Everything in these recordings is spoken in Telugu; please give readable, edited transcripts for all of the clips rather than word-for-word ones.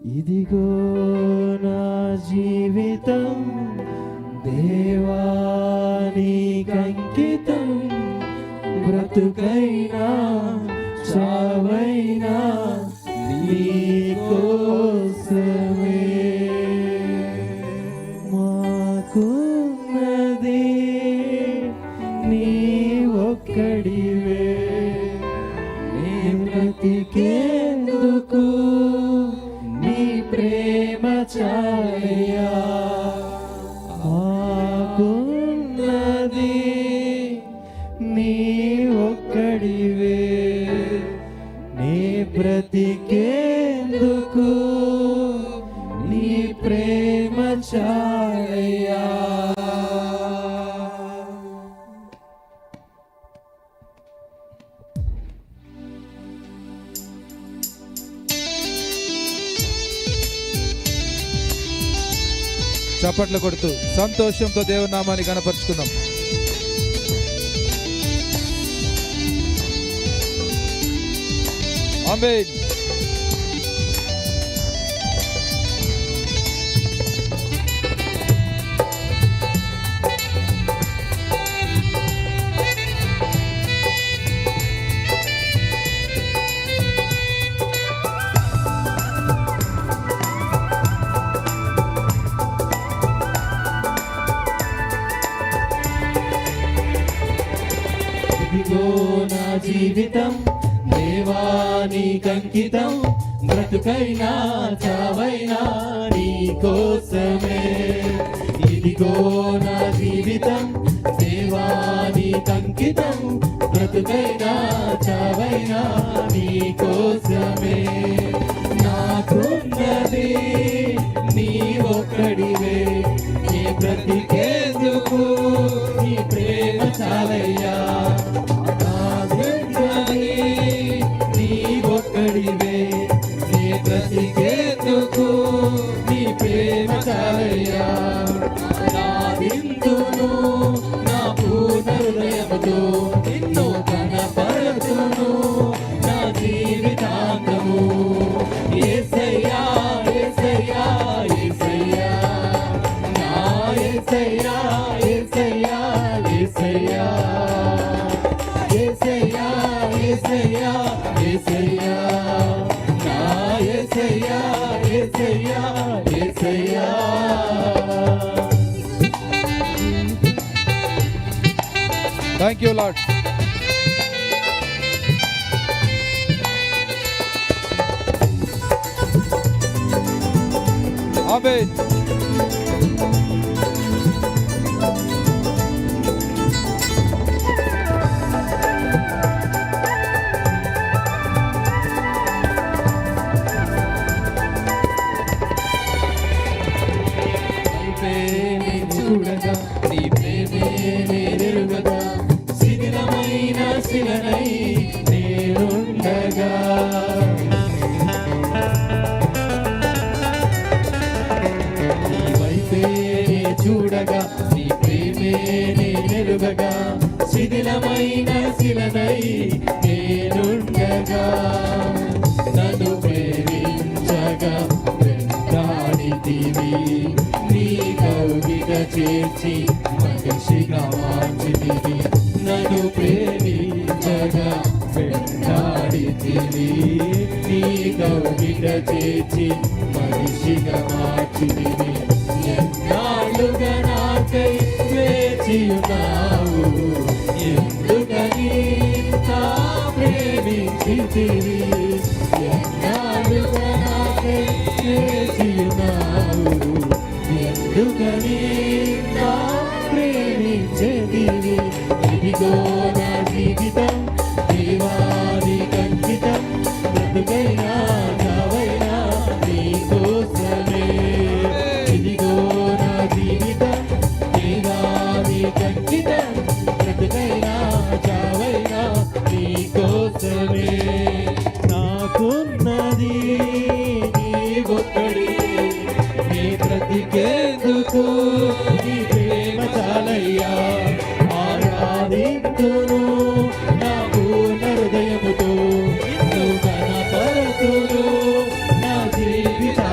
ఇదిగో నా జీవితం దేవానికంకితం, బ్రతుకైనా చావైనా నీ కోసమే. మాకున్నది నీ ఒక్కడివే, నీ బ్రతికేందుకు నీ ప్రేమ చాలయ్యా. మాకున్నది నీ ఒక్కడివే, నీ బ్రతికేందుకు నీ ప్రేమ చాలయ్యా. చప్పట్లు కొడుతూ సంతోషంతో దేవుని నామాన్ని గణపరుచుకుందాం. ఆమేన్. ఇదిగో నా జీవితం దేవానికంకితం, బ్రతుకైనా చావైనా నీ కోసమే. ఇదిగో నా జీవితం దేవానికంకితం, బ్రతుకైనా చావైనా నీ కోసమే. నాకున్నది నీ ఒక్కడివే, నీ బ్రతికేందుకు నీ ప్రేమ చాలయ్యా. నీ ఒక్కడివే, నీ బ్రతికేందుకు నీ ప్రేమ చాలయ్యా. నా విందును నా పూర్ణ హృదయముతో నిన్ను కనపరచును నా జీవితాంతము. యేసయ్యా యేసయ్యా యేసయ్యా, నా యేసయ్యా యేసయ్యా యేసయ్యా, యేసయ్యా యేసయ్యా యేసయ్యా, నా Yesayya Yesayya Yesayya. Thank you lord. Amen. చూడగా నీ ప్రేమే నేనెరుగగా, శిథిలమైన శిలనై నేనుండగా. నీ వైపే చూడగా నీ ప్రేమే నేనెరుగగా, శిథిలమైన శిలనై నేనుండగా. నన్ను ప్రేమించగా వెంటాడితివి, నీ కౌగిట చేర్చి మనిషిగా మార్చితివి. నన్ను ప్రేమించగా వెంటాడితివి, నీ కౌగిట చేర్చి మనిషిగా మార్చితివి. ఎన్నాళ్ళుగా నాకై వేచియున్నావు, ఎందుకని ఇంత ప్రేమించితివి. ఎన్నాళ్ళుగా నాకై వేచియున్నావు, ఎందుకని ఇంత ప్రేమించితివి. ఇదిగో నా జీవితం దేవానికంకితం, బ్రతుకైనా చావైనా నీ కోసమే. ఇదిగో నా జీవితం దేవానికంకితం, బ్రతుకైనా చావైనా నీ కోసమే. నాకున్నది నీ ఒక్కడివే, నీ బ్రతికేందుకు నీ ప్రేమ చాలయ్యా. ఆరాధింతును నా పూర్ణ హృదయముతో, నిన్ను కనపరచును నా జీవితా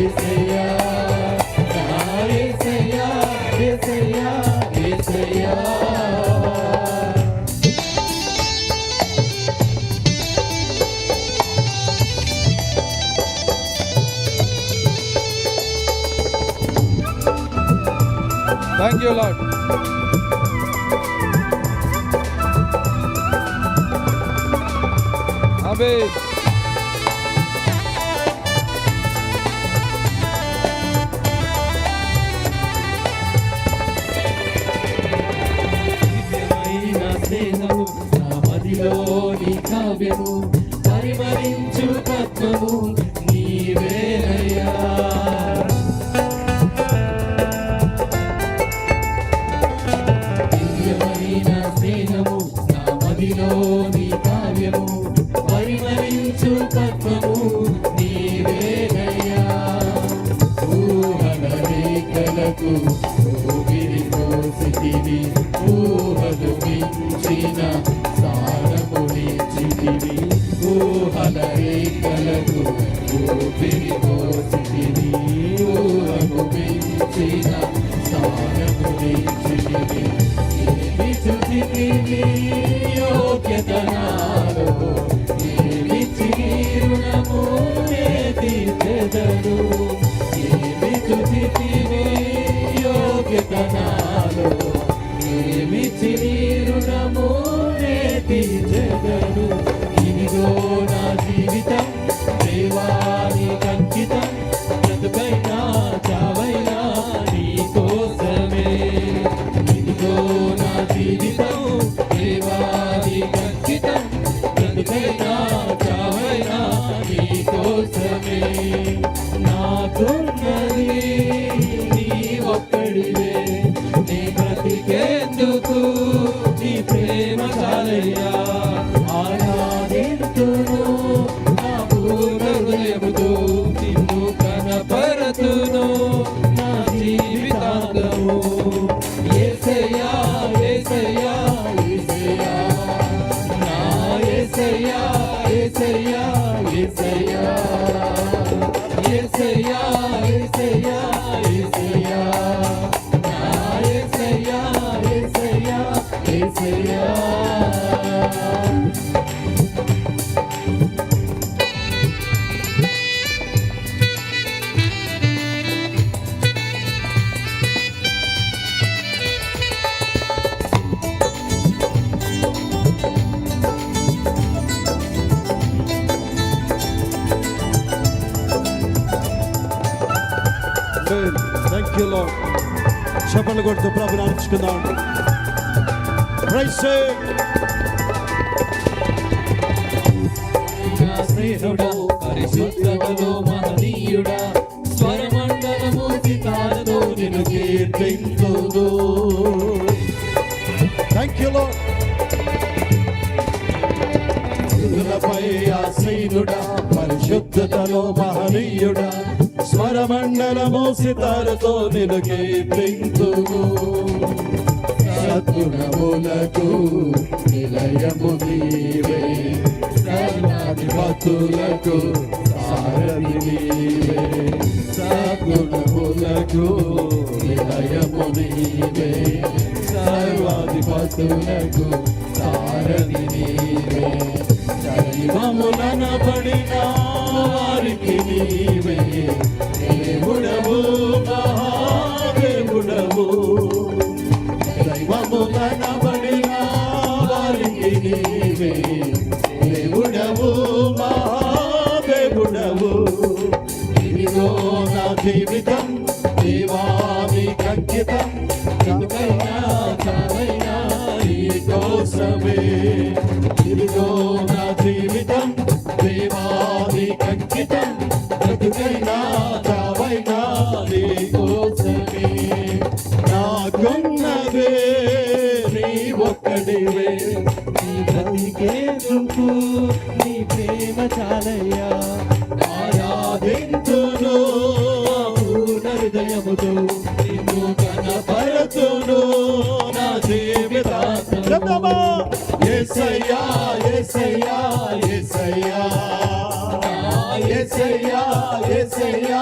యేసయ్యా నా Yesayya Yesayya Yesayya thank you lord. ఆమేన్. దివ్యమైన స్నేహము నా మదిలోని కావ్యము పరిమళించు పద్మము నీవేనయ్యా దివ్యమైన స్నేహము నా మదిలోని కావ్యము పరిమళించు పద్మము నీవేనయ్యా ఊహల రేఖలకు ఊపిరి పోసితివి ఊహలు మించిన సారమునిచ్చితివి ఊహల రేఖలకు ఊపిరి పోసితివి ఊహలు మించిన సారమునిచ్చితివి ఏమి చుచితివి యోగ్యత నాలో ఏమిచ్చి రుణము నే తీర్చెదను ఏమి చుచితివి యోగ్యత నాలో ఏమిచ్చి రుణము నే తీర్చెదను ఇదిగో నా జీవితం దేవాని కంకితం బ్రతుకైనా చావైనా నీ కోసమే ఇదిగో నా జీవితం దేవాని కంకితం బ్రతుకైనా చావైనా నీ కోసమే నాకున్నది నీ ఒక్కడివే నీ బ్రతికేందుకు నీ ప్రేమ చాలయ్యా ఆరాధింతును నా పూర్ణ హృదయముతో నిన్ను కనపరతును నా జీవితాంతము యేసయ్యా యేసయ్యా యేసయ్యా నా యేసయ్యా యేసయ్యా యేసయ్యా యేసయ్యా యేసయ్యా యేసయ్యా నా Yesayya Yesayya Yesayya thank you lord. చప్పట్లు కొడుతూ ప్రభుని అర్చుకుందాం. ప్రైజ్ నా స్నేహుడా పరిశుద్ధతలో మహనీయుడా స్వరమండలము సితారతో నిన్ను కీర్తింతును థ్యాంక్ యూ లార్డ్. స్తుతులపై ఆసీనుడా పరిశుద్ధతలో మహనీయుడా స్వరమండలము సితారతో నిన్ను కీర్తింతును సద్గుణములకు నిలయము నీవే సర్వాధిపతులకు సారథి నీవే సద్గుణములకు నిలయము నీవే సర్వాధిపతులకు సారథి నీవే దైవములనబడిన వారికి నీవే దేవుడవు మహాదేవుడవు దైవములనబడిన వారికి నీవే దేవుడవు మహాదేవుడవు ఇదిగో నా జీవితం దేవానికి అంకితం బ్రతుకైనా చావైనా నీ కోసమే ఇదిగో నా జీవితం దేవానికి అంకితం బ్రతుకైనా చావైనా నీ కోసమే నాకున్నదే నీ ఒక్కడివే నీ బ్రతికేందుకు నీ ప్రేమ చాలయ్యా ఆరాధింతును పూర్ణ హృదయముతో నిన్ను కనపరతును నా జీవితాంతమా యేసయ్యా యేసయ్యా యేసయ్యా యేసయ్యా యేసయ్యా